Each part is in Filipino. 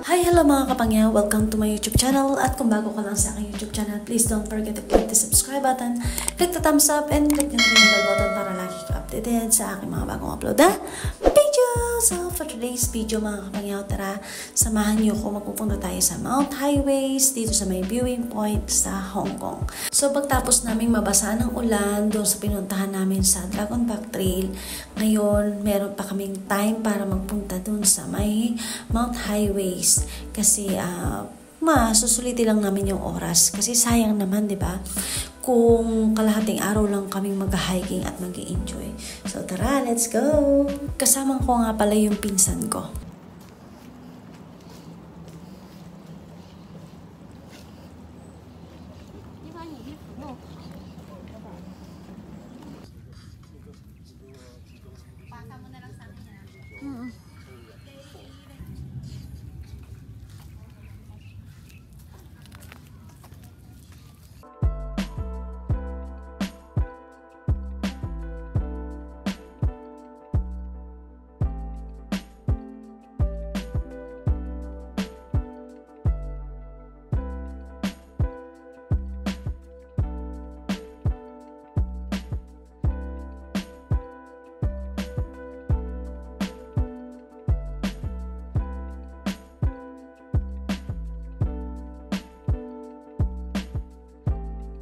Hi, hello mga kapangya! Welcome to my YouTube channel. At kung bago ka lang sa aking YouTube channel, please don't forget to click the subscribe button, click the thumbs up, and click the bell button para lagi ka updated sa aking mga bagong upload na video. So, for today's video mga kapangya, tara, samahan niyo ko. Magpupunta tayo sa Mount Highways dito sa may viewing point sa Hong Kong. So, pagtapos naming mabasa ng ulan doon sa pinuntahan namin sa Dragon Back Trail, ngayon meron pa kaming time para magpunta doon sa may Mount Highways. Kasi susulitin lang namin yung oras kasi sayang naman, 'di ba? Kung kalahating araw lang kaming mag-hiking at mag-enjoy. So tara, let's go. Kasama ko nga pala yung pinsan ko.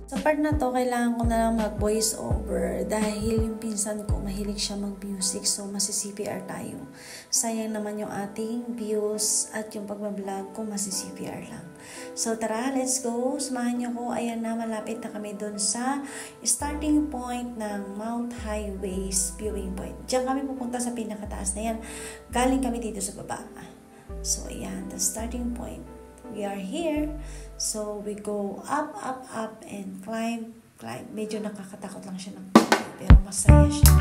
Sa part na to, kailangan ko na lang mag-voice over dahil yung pinsan ko, mahilig siya mag-music, so masi-CPR tayo. Sayang naman yung ating views at yung pagbablog ko, masi-CPR lang. So tara, let's go. Samahan niyo ko. Ayan na, malapit na kami dun sa starting point ng Mount Highways viewing point. Diyan kami pupunta sa pinakataas na yan. Galing kami dito sa baba. So ayan, the starting point. We are here. So, we go up, and climb. Medyo nakakatakot lang siya ng pero masaya siya.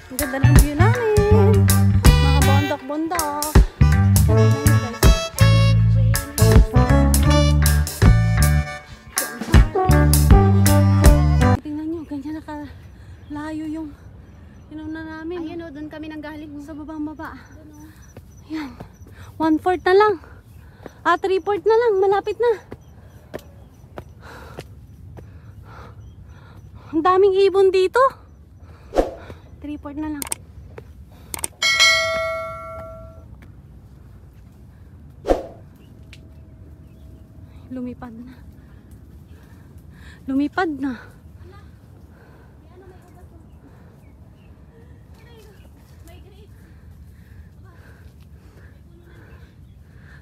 Ang ganda ng view namin. Mga bondok-bondok. Layo yung inuna namin. Ayun o, doon kami nanggaling. Sa babang-baba. Ayan. 1/4 na lang. 3/4 na lang. Malapit na. Ang daming ibon dito. 3/4 na lang. Lumipad na. Lumipad na.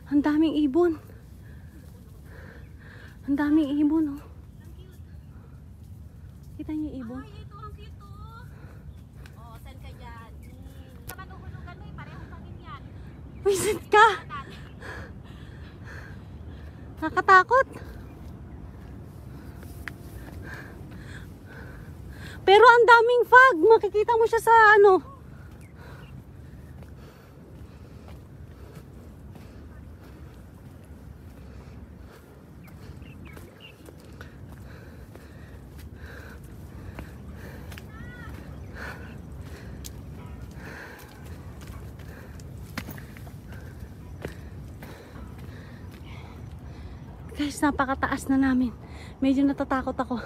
Ang daming ibon. Ang daming ibon, oh. Kita niyo yung ibon? Ay, ito ang cute, oh. Oh, saan ka dyan? Sa manuhulugan mo, pareho sa akin yan. Visit ka! Nakatakot. Pero ang daming fog. Makikita mo siya sa ano. Guys, napakataas na namin. Medyo natatakot ako.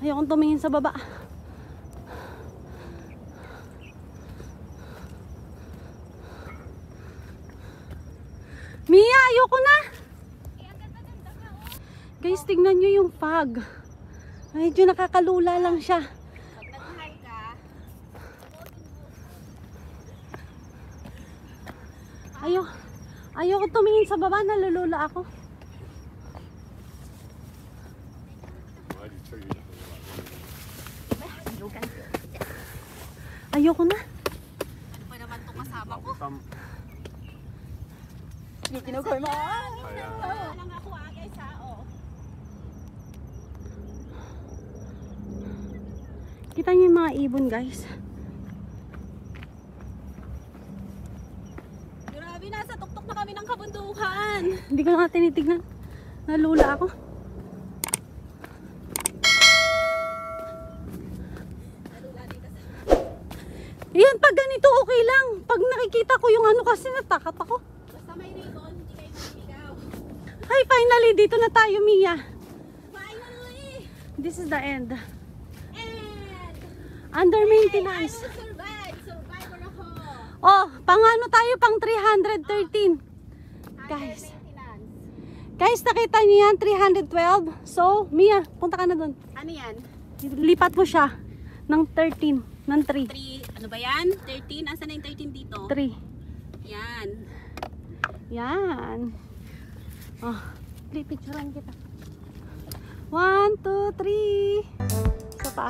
Ayokong tumingin sa baba. Mia, ayoko na! Guys, tignan nyo yung fog. Medyo nakakalula lang siya. Pag nag-high ka, ayoko tumingin sa baba, nalulula ako. Ayoko na. ano pa naman itong kasama ko? Hindi kinukoy mo. Lang ako guys, oh. Kita niyo yung mga ibon, guys. Grabe, nasa tuktok na kami ng kabundukan. Hindi ko na tinitignan. Nalula ako. Yan, pag ganito okay lang. Pag nakikita ko yung ano kasi natakot ako. Basta may ribbon, hindi kayo maliligaw. Ay, finally, dito na tayo, Mia. Finally! This is the end. And Under I maintenance. will survive. Survivor ako. Oh, pangano tayo pang 313. Guys. Maintenance. Guys, nakita niyo yan, 312. So, Mia, punta ka na doon. Ano yan? Lipat mo siya ng 13, ng 3. 3, ano ba yan? 13? Asan na yung 13 dito? 3. Yan. Yan. Oh, picturean kita. 1, 2, 3. Isa pa.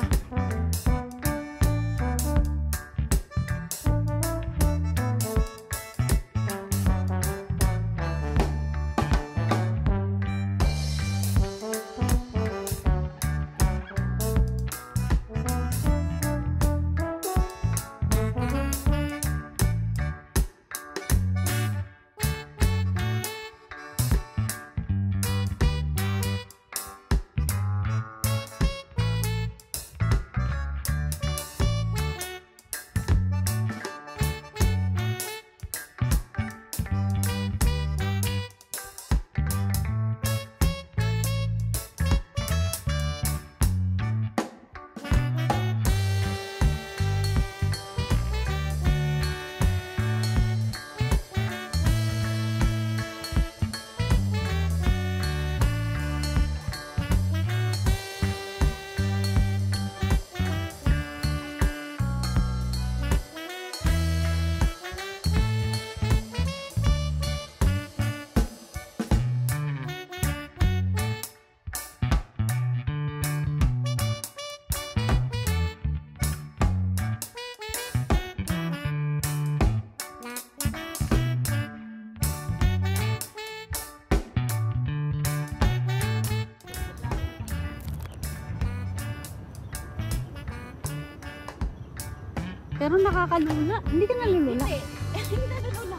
Pero nakakalula. Hindi ka nalulula. Hindi. Hindi nalulula.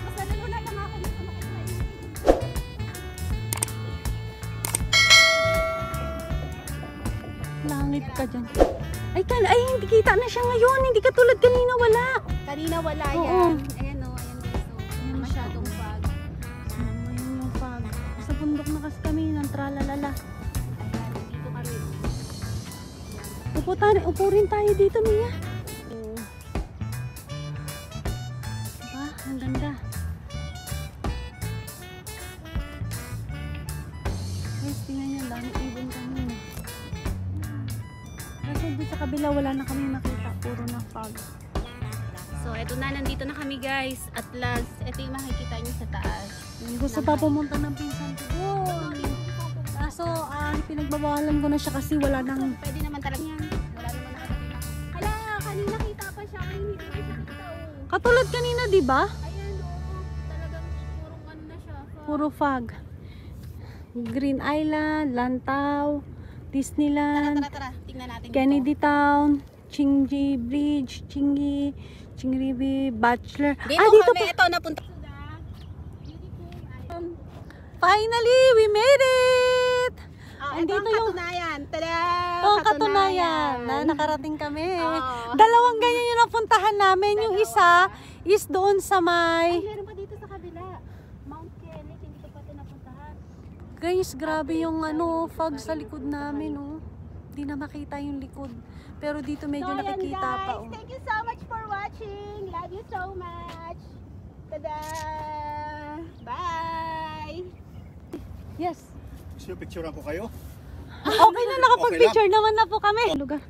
Mas nalulula lang ako nito makakain. Langit ka dyan. Ay, hindi kita na siya ngayon. Hindi ka tulad kanina, wala. Kanina wala Oo. yan. Ayan o, ayan guys. So, masyadong fog. Ayun yung fog. Sa bundok na kasi kami ng tralalala. Ayan, dito kami. Upo rin tayo dito, Mia. Diba? Ang ganda. Guys, tingnan nyo. Dami ibon kami. Kasi doon sa kabila, wala na kami makita. Puro na fog. So, eto na. Nandito na kami guys. At last, ito yung makikita nyo sa taas. Gusto pa pumunta ng pinsan ko doon. Kaso, pinagbabawalan ko na siya kasi wala nang... Pwede naman talaga yan. Wala naman nakatabi na. Hala, kanina kita pa siya. Kanina hindi ko siya kita. Katulad kanina, di ba? Ayan o. Talagang purong ano na siya. Puro fog. Green Island, Lantaw, Disneyland, Tara. Tingnan natin Kennedy Town, Chingy Bridge, Chingribi, Bachelor. Dito kami. Ito, napunta. Finally, we made it! Ito ang katunayan. Tada! Ito ang katunayan na nakarating kami. Oo. Dalawang ganyan yung napuntahan namin. Yung isa is doon sa may... Meron pa dito sa kabila. Mount Kenneth, hindi ko pa ito napuntahan. Guys, grabe yung fog sa likod namin. Oh. Hindi na makita yung likod. Pero dito medyo So, ayan, nakikita guys. pa. Oh. Thank you so much for watching. Love you so much. Tada! Bye! Yes. Gusto picturean ko kayo? Okay na, nakapag-picture naman na po kami. Lugar.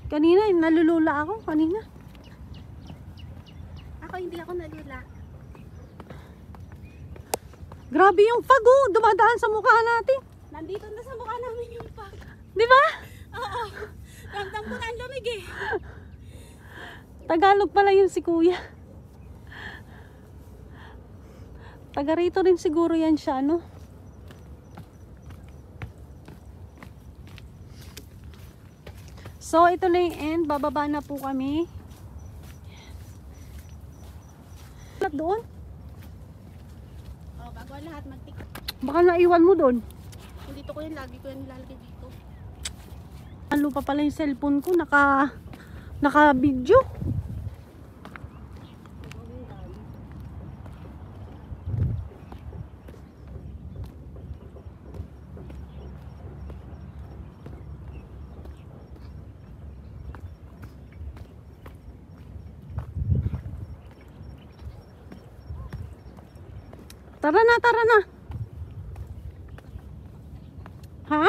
Kanina, nalulula ako. Kanina. Ako hindi ako nalula. Grabe yung fog, oh. Dumadaan sa mukha natin. Nandito na sa mukha namin yung fog. Di ba? Oo. Ramdam ko na ang lamig eh. Tagalog pala yung si kuya. Taga rito rin siguro yan siya, no? So, ito na yung end. Bababa na po kami. Doon? Oh, bago Kuha lahat, mag-tik. Baka naiwan mo doon. Dito ko yan, lagi ko yan nilalagay dito. Ano pa pala yung cellphone ko, naka-video. Tara na, tara na. Ha?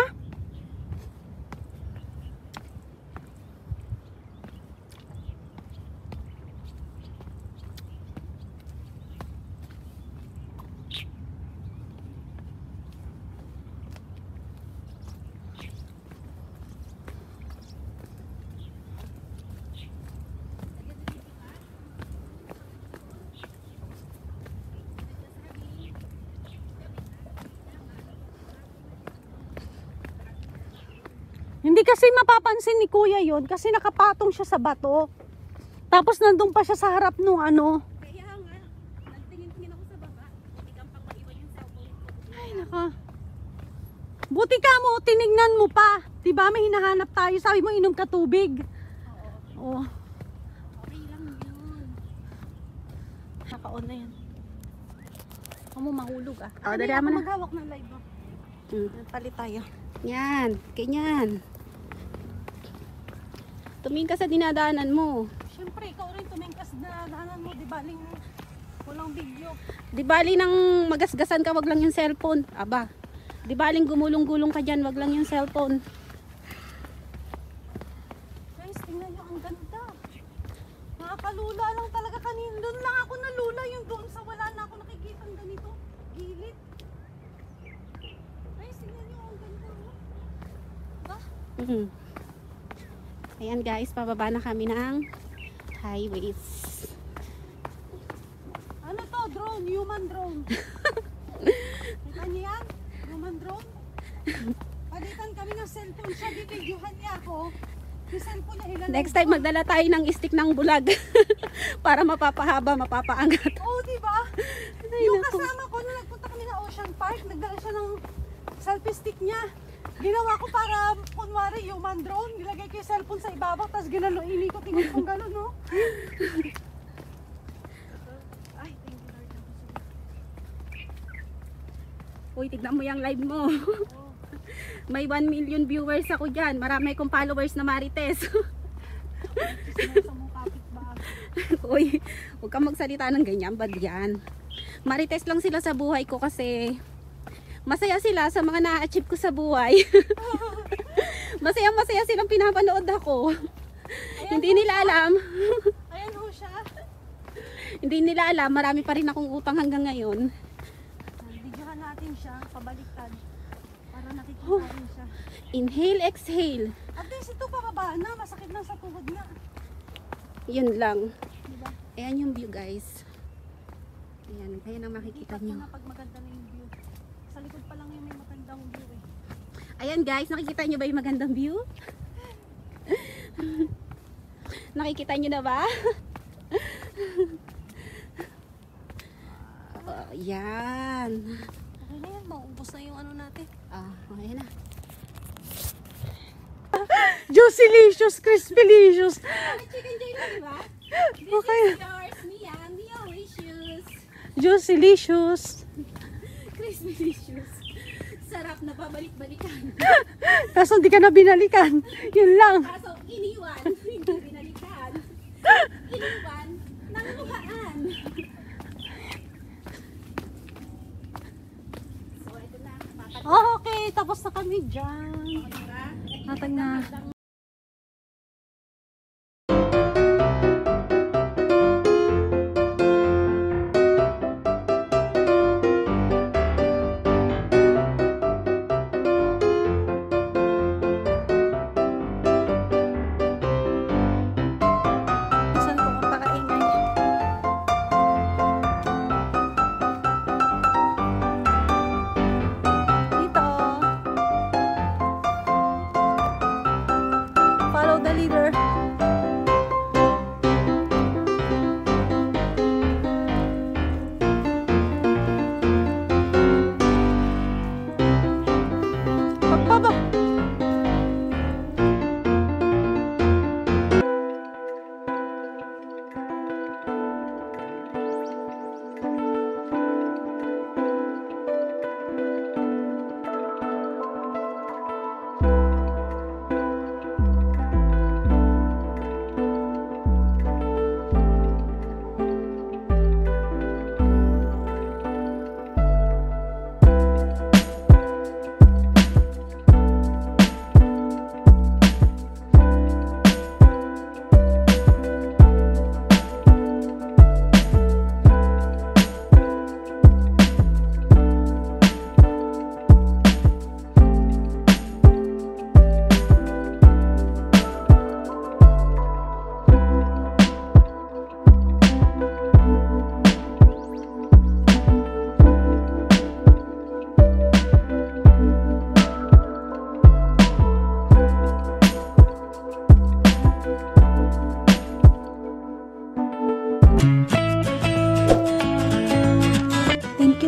Hindi kasi mapapansin ni kuya yon kasi nakapatong siya sa bato. Tapos nandun pa siya sa harap nung ano. Kaya nga, nagtingin-tingin ako sa baba. Hindi kang pang maiwan yung cellphone ko. Ay naka. Buti ka mo, tinignan mo pa. Diba may hinahanap tayo, sabi mo inom ka tubig. Oo. Okay lang yun. Naka-on na yan. Huwag mo mahulog ah. Oh, dali mo na. Maghawak ng live mo. Palit tayo. Yan, ganyan. Tumingin ka sa dinadaanan mo. Siyempre, ikaw rin tumingkas na daanan mo, di baling walang video. Di bali nang magasgasan ka, wag lang yung cellphone. Aba, di baling gumulong-gulong ka dyan, wag lang yung cellphone. Guys, tingnan nyo, ang ganda. Nakakalula lang talaga kanina. Doon lang ako nalula, yung doon sa wala na ako nakikita ang ganito. Gilid. Guys, tingnan nyo, ang ganda. Ba? Ayan guys, pababa na kami ng highways. Ano to? Drone? Human drone. Kita niyo yan? Human drone? Palitan kami ng cellphone siya, bibidyohan niya ako. Yung cellphone niya hilalang. Next time magdala tayo ng stick ng bulag para mapapahaba, mapapaangat. Oo, diba? Yung kasama ko, nung nagpunta kami na Ocean Park, nagdala siya ng selfie stick niya. Ginawa ko para, kunwari, human drone. Nilagay ko yung cellphone sa ibabaw, tapos ini ko tingin kong gano'n, no? Ay, thank you, Lord. Uy, tignan mo yung live mo. May 1 million viewers ako dyan. Marami akong followers na Marites. Sa mong kapitbahay. Uy, huwag kang magsalita ng ganyan. Bad yan. Marites lang sila sa buhay ko kasi masaya sila sa mga na-achieve ko sa buhay. Masaya silang pinapanood ako. Hindi nila alam. Ayan ho siya. Hindi nila alam, marami pa rin akong utang hanggang ngayon. Bidyohan natin siya, pabaliktad. Para nakikita rin siya. Inhale, exhale. At least ito pababa na, masakit lang sa tuhod niya. Yun lang. Diba? Ayan yung view guys. Ayan, ayan ang makikita Kita nyo. na pag maganda na yung view. Sa likod pa lang yung may magandang view eh. Ayan guys, nakikita nyo ba yung magandang view? Nakikita nyo na ba? Yan. Okay na yan, maubos na yung ano natin. Okay na. Juicylicious, crispylicious. Chicken joy na, diba? Okay. This is yours, Mia. Mia-licious. Juicylicious. Crispy-licious. Sarap na pabalik-balikan. Kaso hindi ka na binalikan. Yun lang. Kaso iniwan, hindi binalikan. Iniwan, nangluhaan. So, ito na. Okay, tapos na kami dyan. Natag na. Dito.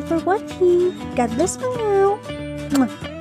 for watching. God bless for now. Mwah.